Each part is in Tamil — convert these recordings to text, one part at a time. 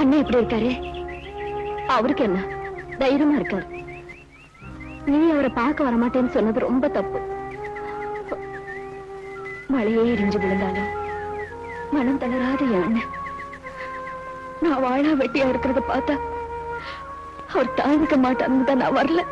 அண்ணன் எப்படி இருக்காரு? அவருக்கு என்ன தைரியமா இருக்காரு. நீ அவரை பார்க்க வரமாட்டேன்னு சொன்னது ரொம்ப தப்பு. மழையே எரிஞ்சு விழுந்தாலும் மனம் தளராத என் அண்ணன் நான் வாழா வெட்டியா இருக்கிறத பார்த்தா அவர் தாழ்ந்துக்க மாட்டான்னு தான் நான் வரல.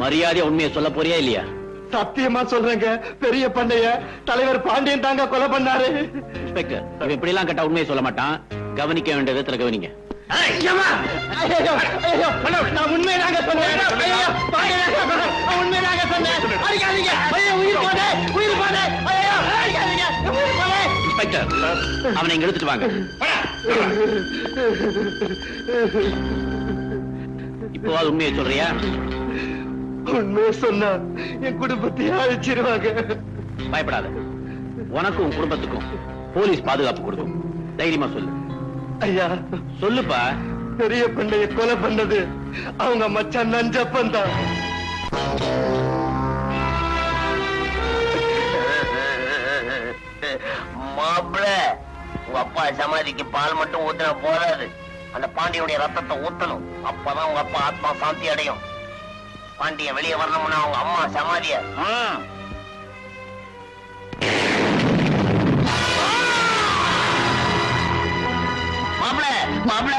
மரியாதை உண்மையை சொல்ல போறியா இல்லையா? சத்தியமா சொல்றேங்க, பெரிய பண்ணைய தலைவர் பாண்டியன் தாங்க கொலை பண்ணாரு. இன்ஸ்பெக்டர், இவன் இப்படி எல்லாம் கேட்டா உண்மையை சொல்ல மாட்டான். கவனிக்க வேண்டிய விதத்துல கவனிங்க. நான் உண்மையாக சொன்னேன். உண்மையாக சொன்னேன். இன்ஸ்பெக்டர், அவனை இங்க எடுத்துட்டு வாங்க. இப்போ உண்மையை சொல்றியா? உண்மையை சொன்னா என் குடும்பத்தையே அழிச்சிருவாங்க. பயப்படாத, உனக்கும் உன் குடும்பத்துக்கும் போலீஸ் பாதுகாப்பு கொடுக்கும். தைரியமா சொல்லு. ஐயா சொல்லுப்பா. பெரிய பண்ணைய கொலை பண்ணது அவங்க மச்சான் நஞ்சப்பன் தான். மாப்பிள, உங்க அப்பா சமாதிக்கு பால் மட்டும் ஊத்தினா போதாது, அந்த பாண்டியனுடைய ரத்தத்தை ஊத்தணும். அப்பதான் உங்க அப்பா ஆத்மா சாந்தி அடையும். பாண்டிய வெளியே வரணும்னா அவங்க அம்மா சமாதிய மாப்பிள,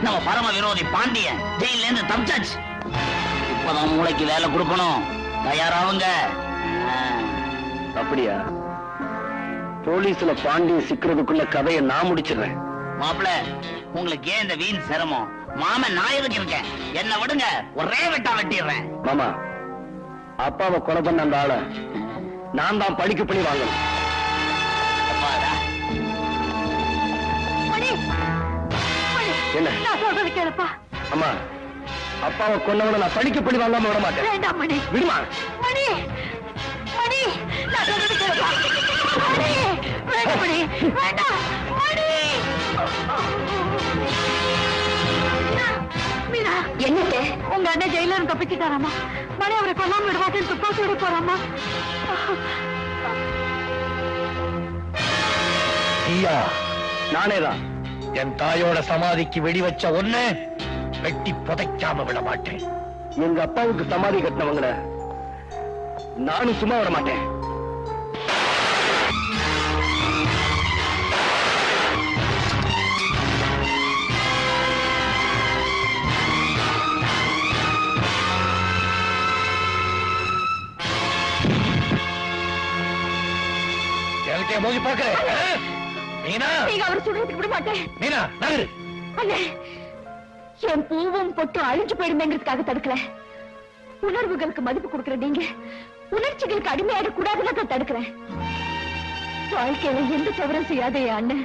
நம்ம பரம விரோதி பாண்டியன் ஜெயில இருந்து தப்பிச்சாச்சு. இப்பதான் மூளைக்கு வேலை கொடுக்கணும். தயாராவுங்க. அப்படியா? போலீஸ்ல பாண்டியன் சிக்கிறதுக்குள்ள கதையை நான் முடிச்சிடுறேன். மாப்பிள, உங்களுக்கு ஏன் இந்த வீண் சிரமம்? மாமன் நான் எதுக்கு இருக்கேன்? என்ன விடுங்க, ஒரே வெட்டா வெட்டிடுறேன். மாமா, அப்பாவை கொலை பண்ண அந்த ஆளை நான் தான் படிக்க பண்ணி வாங்கணும். என்ன? நான் சொல்றது கேளுப்பா. அம்மா, அப்பாவை கொன்னவனை நான் படிக்க பண்ணி வாங்காம விட மாட்டேன். வேண்டாம் மணி. விடுமா? மணி, மணி, நான் சொல்றது கேளுப்பா. மணி, வேண்டாம் மணி, வேண்டாம் மணி. மீனா, என்னது? உங்க அண்ணன் ஜெயில இருந்து தப்பிச்சிட்டாராமா. மணி அவரை கொல்லாம விட மாட்டேன்னு துப்பாக்கி விட போறாமா. ஐயா, நானேதான் என் தாயோட சமாதிக்கு வெடி வச்ச ஒண்ணு வெட்டி புதைக்காம விட மாட்டேன். எங்க அப்பாவுக்கு சமாதி கட்டினவங்கள நானும் சும்மா விட மாட்டேன். எனக்கே மோதி பார்க்கிறேன். மீனா, நீங்க அவர் சுடுறதுக்கு விட மாட்டேன். மீனா, நகரு. அண்ணே, என் பூவும் பொட்டும் அழிஞ்சு போயிருந்தேங்கிறதுக்காக தடுக்கல. உணர்வுகளுக்கு மதிப்பு கொடுக்கிற நீங்க உணர்ச்சிகளுக்கு அடிமையாக கூடாதுன்னு தடுக்கிறேன். வாழ்க்கையில எந்த தவறும் செய்யாத என் அண்ணன்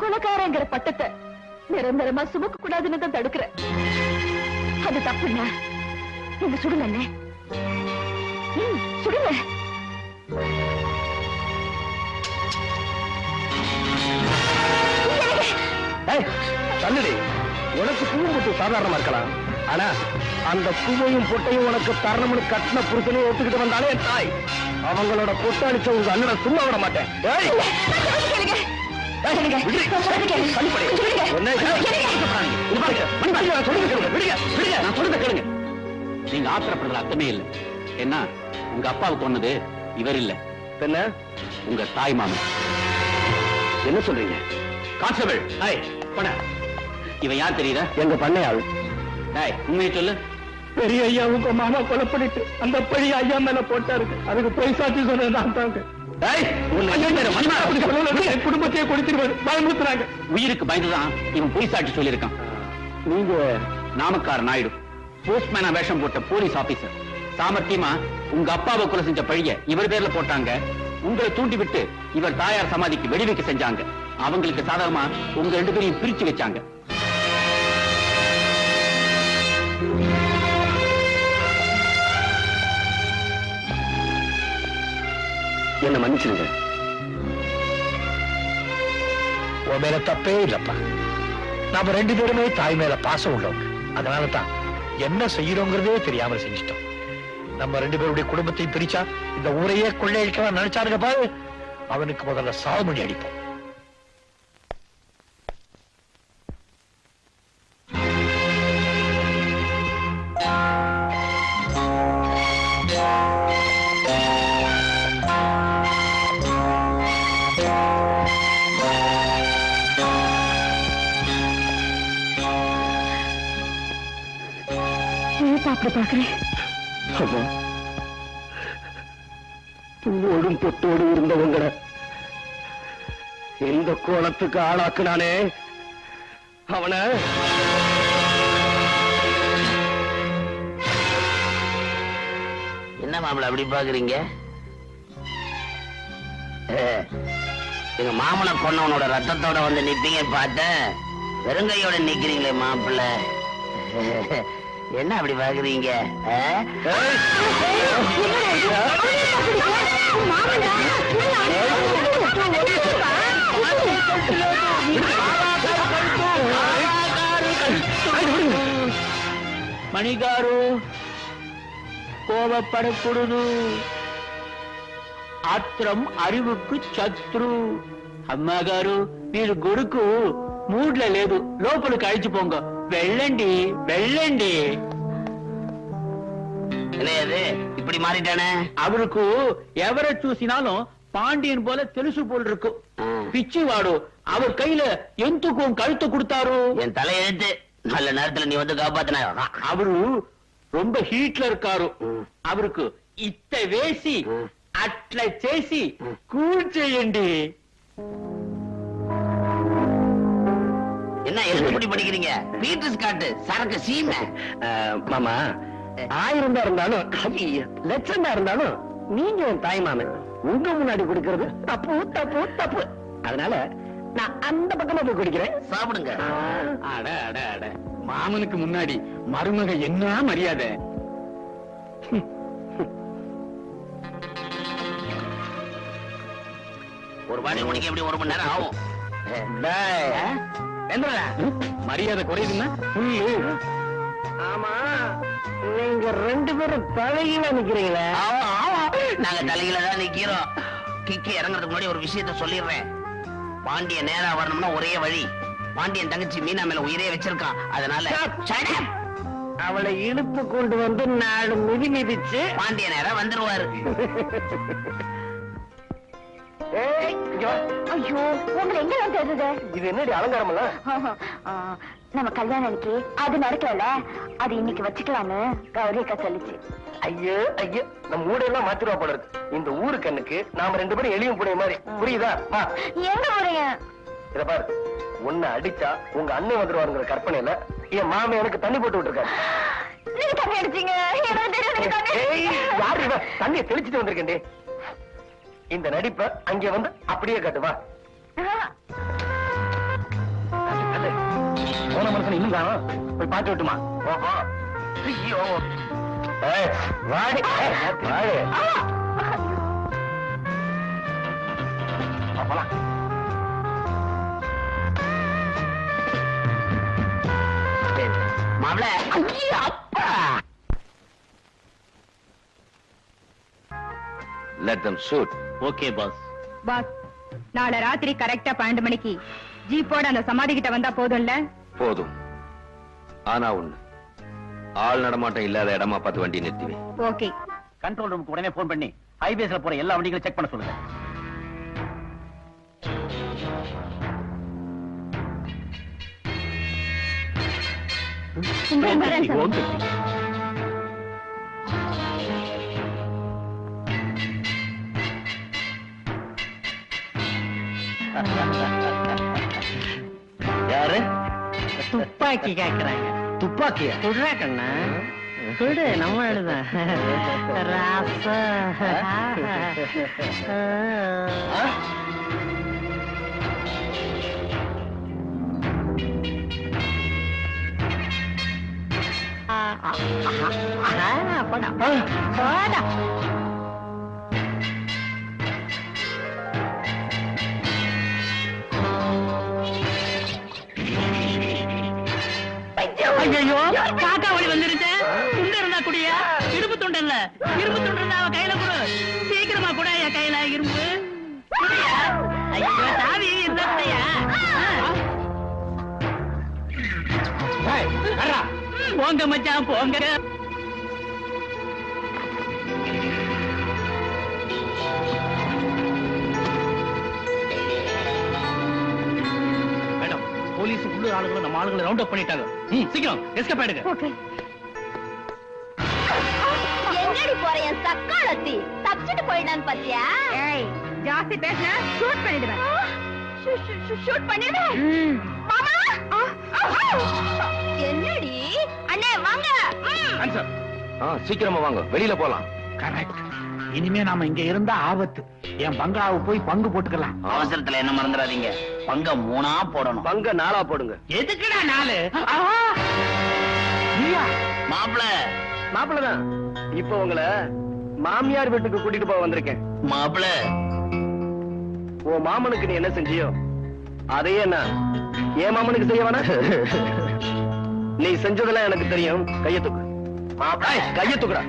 கொலைக்காரங்கிற பட்டத்தை நிரந்தரமா சுமக்க கூடாதுன்னு தான் தடுக்கிறேன். அது தப்புண்ணா. நீங்க சுடுங்க அண்ணே. சுடுங்க. தள்ளுடி. உனக்கு பூவும் பொட்டு சாதாரணமா இருக்கலாம். ஆனா அந்த பூவையும் பொட்டையும் உனக்கு தரணும்னு கட்டின புருஷனையும் ஒத்துக்கிட்டு வந்தாலே என் தாய். அவங்களோட பொட்டு அடிச்ச உங்க அண்ணனை சும்மா விட மாட்டேன். நீங்க ஆத்திரப்படுற அர்த்தமே இல்லை. என்ன, உங்க அப்பாவுக்கு சொன்னது இவர் இல்ல, என்ன உங்க தாய் மாமன். என்ன சொல்றீங்க கான்ஸ்டபிள்? இவன் யார் தெரியுதா? எங்க பண்ணையாள். உண்மையை சொல்லு. பெரிய ஐயா உங்க மாமா கொலை பண்ணிட்டு அந்த பழி ஐயா மேல போட்டாரு. அதுக்கு போய் சாட்சி சொன்னதான் குடும்பத்தையே கொடுத்துருவாரு. பயமுறுத்துறாங்க. உயிருக்கு பயந்துதான் இவன் போய் சாட்சி சொல்லியிருக்கான். நீங்க நாமக்கார நாயுடு, போஸ்ட்மேனா வேஷம் போட்ட போலீஸ் ஆபீசர். சாமர்த்தியமா உங்க அப்பாவை கொலை செஞ்ச பழிய இவர் பேர்ல போட்டாங்க. உங்களை தூண்டி விட்டு இவர் தாயார் சமாதிக்கு வெடி வைக்க செஞ்சாங்க. அவங்களுக்கு சாதகமா உங்க ரெண்டு பேரையும் பிரிச்சு வச்சாங்க. என்ன மன்னிச்சிருங்க. உன் மேல தப்பே இல்லப்பா. நாம ரெண்டு பேருமே தாய் மேல பாசம் உள்ளவங்க. அதனாலதான் என்ன செய்யறோங்கிறதே தெரியாம செஞ்சிட்டோம். நம்ம ரெண்டு பேருடைய குடும்பத்தையும் பிரிச்சா இந்த ஊரையே கொள்ளையடிக்கலாம் நினைச்சாருங்க பாரு. அவனுக்கு முதல்ல சாவுமணி அடிப்போம். அப்படி பாக்குறேன். ஆமா, பூவோடும் பொட்டோடு இருந்தவங்கள எந்த கோலத்துக்கு ஆளாக்குனானே அவனை என்ன மாப்பிள்ள அப்படி பாக்குறீங்க? எங்க மாமனை கொன்னவனோட ரத்தத்தோட வந்து நிப்பீங்க பார்த்தேன், வெறுங்கையோட நிக்கிறீங்களே மாப்பிள்ள. என்ன அப்படி பாக்குறீங்க? మణిగారు కోపపడకూడదు. ఆత్రం అరివుకు శత్రు. అమ్మగారు మీరు గొడుకు మూడ్ల లేదు, లోపలికి అழிచిపోంగ. వెళ్ళండి వెళ్ళండి. என்னது இப்படி மாறிட்டானே? அவருக்கு ఎవரை చూసినాலும் பாண்டியன் போல తెలుసు போல் இருக்கு. பிச்சிவாடு அவர் கையில எந்துக்கும் கழுத்து கொடுத்தாரு. என் தலையெழுத்து. நல்ல நேரத்துல நீ வந்து காப்பாத்தின. அவரு ரொம்ப ஹீட்ல இருக்காரு. அவருக்கு ఇత్త వేసి అట్లా చేసి కూల్ చేయండి. என்ன எழுதி படிக்கிறீங்க? பீட்டர்ஸ் காட்டு சரக்கு சீமை. மாமா, 1000 தான் இருந்தாலும் லட்சம் தான் இருந்தாலும் நீங்க என் தாய் மாமன். உங்க முன்னாடி குடிக்கிறது தப்பு தப்பு தப்பு. அதனால நான் அந்த பக்கமா போய் குடிக்கிறேன். சாப்பிடுங்க. அட அட அட, மாமனுக்கு முன்னாடி மருமக என்ன மரியாதை. ஒரு பாடி மணிக்கு எப்படி 1 மணி நேரம் ஆகும்? மரியாதை குறையுதுன்னா ஆமா, நீங்க 2 பேரும் தலையில நிக்கிறீங்களே. நாங்க தலையில தான் நிக்கிறோம். கிக்கு இறங்குறதுக்கு முன்னாடி ஒரு விஷயத்த சொல்லிடுறேன். பாண்டிய நேரா வரணும்னா ஒரே வழி. பாண்டியன் தங்கச்சி மீனா மேல உயிரே வச்சிருக்கான். அதனால Shut up! அவளை இழுத்து கொண்டு வந்து 4 மிதி மிதிச்சு பாண்டிய நேரா வந்துருவாரு. ஐயோ, உங்களை எங்க தான் தெரியுது? இது என்னடி அலங்காரம் எல்லாம்? நம்ம கல்யாணம் அன்னைக்கு அது நடக்கல, அது இன்னைக்கு வச்சுக்கலான்னு கௌரி அக்கா சொல்லிச்சு. ஐயோ ஐயோ, நம்ம ஊரெல்லாம் மாத்திருவா போல இருக்கு. இந்த ஊரு கண்ணுக்கு நாம 2 பேரும் எளியும் புடைய மாதிரி. புரியுதா? வா. எங்க போறீங்க? இத பாரு, உன்னை அடிச்சா உங்க அண்ணன் வந்துருவாருங்கிற கற்பனையில என் மாமன் எனக்கு தண்ணி போட்டு விட்டுருக்காரு. நீங்க தண்ணி அடிச்சீங்க? யாரு இவ? தண்ணியை தெளிச்சுட்டு வந்திருக்கேன். இந்த நடிப்ப அங்கே வந்து அப்படியே காட்டுவா. போன மனுஷன் இன்னும் காணோம். போய் பார்த்து விட்டுமா? ஓஹோ, ஐயோ, வாடி வாடி. போலாம். மாப்ள, அப்பா. Let them shoot. Okay boss. Boss, நாளை ராத்திரி கரெக்டா 12 மணிக்கு ஜீப்போட அந்த சமாதி கிட்ட வந்தா போதும்ல? போதும். ஆனா ஒண்ணு, ஆள் நடமாட்டம் இல்லாத இடமா பார்த்து வண்டி நிறுத்துவேன். ஓகே. கண்ட்ரோல் ரூமுக்கு உடனே போன் பண்ணி ஹைவேஸ்ல போற எல்லா வண்டிகளும் செக் பண்ண சொல்லுங்க. யாரு? துப்பாக்கி கேக்குறாங்க. துப்பாக்கியா? சுடுறா கண்ணா, சுடு. நம்ம எழுதான் ராசா. போடா போடா. ஐயோ, காக்கா வழி வந்துருச்சு. துண்டு இருந்தா குடியா? இரும்பு துண்டு இல்ல, இரும்பு துண்டு இருந்தா அவ கையில கொடு. சீக்கிரமா கூட என் கையில இரும்பு. குடியா ஐயோ சாவி இருந்தா குடியா போங்க மச்சான் போங்க மேடம் போலீஸ் உள்ளூர் ஆளுங்களை நம்ம ஆளுங்களை ரவுண்ட் அப் பண்ணிட்டாங்க சீக்கிரம் எஸ்கேப் ஆயிடுங்க ஓகே. எங்கடி போற என் சக்காலத்தி தப்பிச்சிட்டு போயிடான்னு பாத்தியா? ஏய் ஜாஸ்தி பேசுன ஷூட் பண்ணிடுவேன் ஷூட் பண்ணிடுவேன். மாமா என்னடி அண்ணே வாங்க. ஆன்சர் சீக்கிரமா வாங்க, வெளியில போலாம். கரெக்ட். இனிமே நாம இங்க இருந்தா ஆபத்து. என் பங்களாவை போய் பங்கு போட்டுக்கலாம். அவசரத்துல என்ன மறந்துடாதீங்க, பங்க 3ஆ போடணும். பங்க 4ஆ போடுங்க. எதுக்குடா 4? மாப்பிள்ளதான் இப்ப உங்களை மாமியார் வீட்டுக்கு கூட்டிட்டு போக வந்திருக்கேன். மாப்பிள உன் மாமனுக்கு நீ என்ன செஞ்சியோ அதையே நான் என் மாமனுக்கு செய்ய வேணா? நீ செஞ்சதெல்லாம் எனக்கு தெரியும். கைய தூக்கு. கைய தூக்குடா.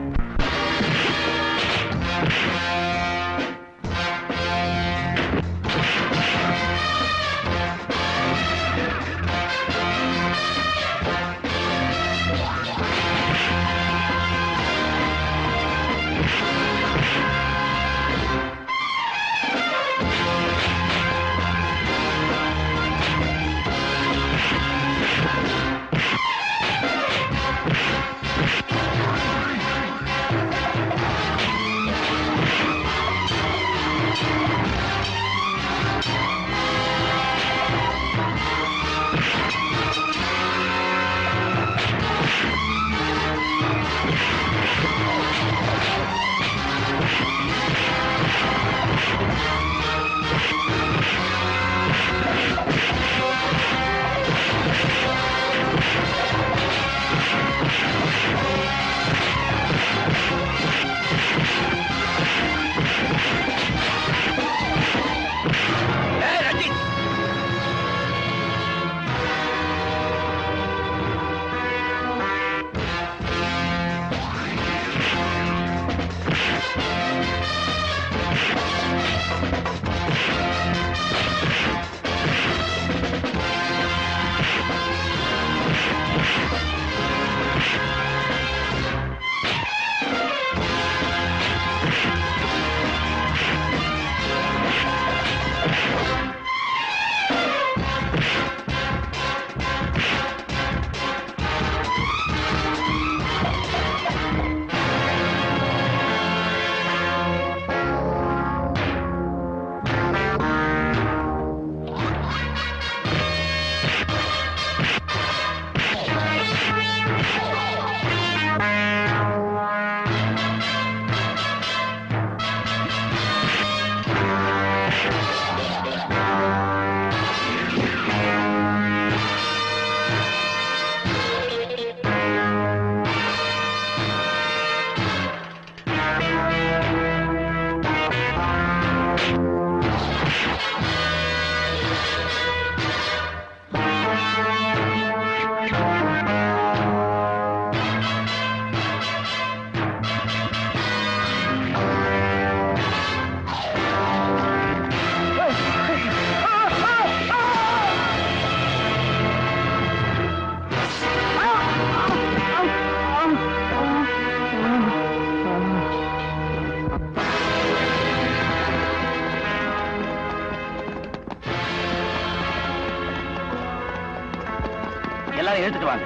எல்லாரும் எடுத்துட்டு வாங்க.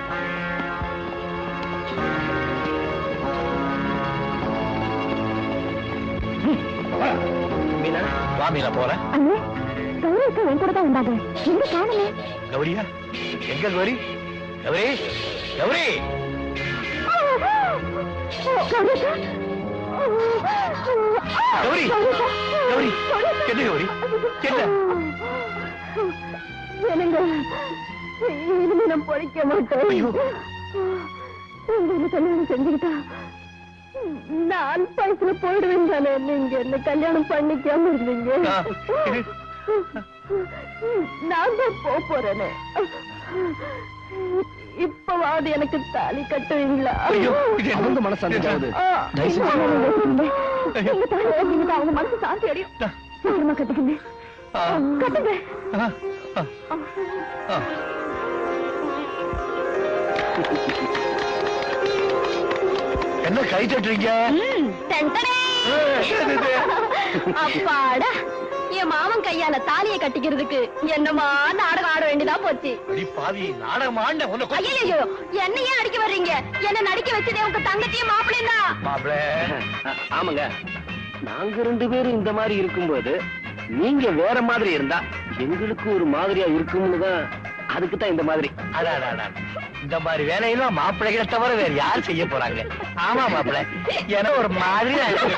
மீனா வா மீனா போற. அண்ணே கௌரிக்கு என் கூட தான் வந்தாங்க. எங்க காணுமே? கௌரியா? எங்க கௌரி? கௌரி, கௌரி. கௌரி, கௌரி, என்ன கௌரி? என்ன? என்னங்க இனிமே நான் பொழைக்க மாட்டேன். உங்க கல்யாணம் செஞ்சுக்கிட்டா நான் பைசல போயிடுவேன் தானே. நீங்க என்ன கல்யாணம் பண்ணிக்காம இருந்தீங்க. நான் தான் போறேன்னு. இப்பவாது எனக்கு தாலி கட்டுவீங்களா? அவங்க மனசு அந்த அவங்க மனசு சாந்தி அடையும். சீக்கிரமா கட்டுக்குங்க கட்டுங்க என்ன கை தட்டுறீங்க? அப்பாடா என் மாமன் கையால தாலியை கட்டிக்கிறதுக்கு என்னமா நாடகம் ஆட வேண்டியதா போச்சு. அடி பாவி, நாடகம் ஆண்ட உன்னை ஐயோ என்ன ஏன் அடிக்க வர்றீங்க? என்ன நடிக்க வச்சதே உங்க தங்கச்சியும் மாப்பிள்ளையும் தான். மாப்பிள. ஆமாங்க, நாங்க 2 பேரும் இந்த மாதிரி இருக்கும்போது நீங்க வேற மாதிரி இருந்தா எங்களுக்கு ஒரு மாதிரியா இருக்கும்னு தான், அதுக்கு தான் இந்த மாதிரி. இந்த மாதிரி வேலையெல்லாம் மாப்பிள்ளைகளை தவிர வேற யார் செய்ய போறாங்க? ஆமா மாப்பிள்ள, ஏன்னா ஒரு மாதிரியா இருக்கு.